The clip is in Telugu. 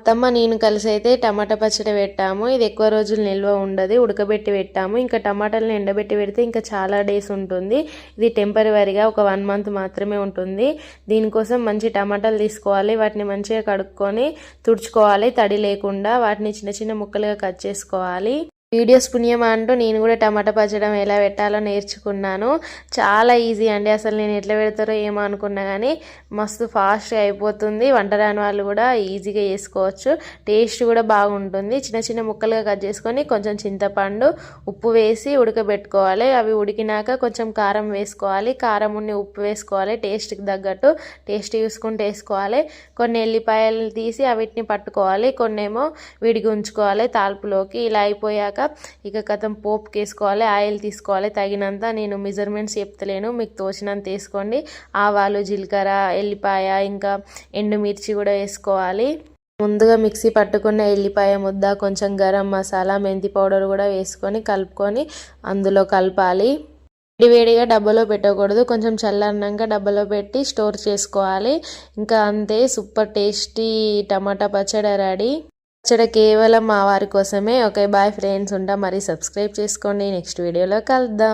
అత్తమ్మ నేను కలిసి అయితే టమాటా పచ్చడి పెట్టాము. ఇది ఎక్కువ రోజులు నిల్వ ఉండదు, ఉడకబెట్టి పెట్టాము. ఇంకా టమాటాలను ఎండబెట్టి పెడితే ఇంకా చాలా డేస్ ఉంటుంది. ఇది టెంపరవరీగా ఒక 1 మంత్ మాత్రమే ఉంటుంది. దీనికోసం మంచి టమాటాలు తీసుకోవాలి, వాటిని మంచిగా కడుక్కొని తుడుచుకోవాలి తడి లేకుండా. వాటిని చిన్న చిన్న ముక్కలుగా కట్ చేసుకోవాలి. వీడియోస్ పుణ్యమా అంటూ నేను కూడా టమాటా పచ్చడి ఎలా పెట్టాలో నేర్చుకున్నాను. చాలా ఈజీ అండి, అసలు నేను ఎట్లా పెడతారో ఏమో అనుకున్నా కానీ మస్తు ఫాస్ట్గా అయిపోతుంది. వంట రాని వాళ్ళు కూడా ఈజీగా చేసుకోవచ్చు, టేస్ట్ కూడా బాగుంటుంది. చిన్న చిన్న ముక్కలుగా కట్ చేసుకొని కొంచెం చింతపండు ఉప్పు వేసి ఉడకబెట్టుకోవాలి. అవి ఉడికినాక కొంచెం కారం వేసుకోవాలి, కారం ఉన్ని ఉప్పు వేసుకోవాలి, టేస్ట్కి తగ్గట్టు టేస్ట్ చూసుకుంటూ వేసుకోవాలి. కొన్ని ఎల్లిపాయలు తీసి వీటిని పట్టుకోవాలి, కొన్ని ఏమో విడిగి ఉంచుకోవాలి తాల్పులోకి. ఇలా అయిపోయాక ఇక కథం పోపుకి వేసుకోవాలి. ఆయిల్ తీసుకోవాలి తగినంత, నేను మెజర్మెంట్స్ చెప్తలేను, మీకు తోచినంత వేసుకోండి. ఆవాలు, జీలకర్ర, ఎల్లిపాయ ఇంకా ఎండుమిర్చి కూడా వేసుకోవాలి. ముందుగా మిక్సీ పట్టుకున్న ఎల్లిపాయ ముద్ద, కొంచెం గరం మసాలా, మెంతి పౌడర్ కూడా వేసుకొని కలుపుకొని అందులో కలపాలి. వేడివేడిగా డబ్బాలో పెట్టకూడదు, కొంచెం చల్లన్నాక డబ్బాలో పెట్టి స్టోర్ చేసుకోవాలి. ఇంకా అంతే, సూపర్ టేస్టీ టమాటా పచ్చడి రెడీ. పచ్చడి కేవలం మా వారి కోసమే. ఓకే బాయ్ ఫ్రెండ్స్, ఉంటా. మరి సబ్స్క్రైబ్ చేసుకోండి, నెక్స్ట్ వీడియోలో కలుద్దాం.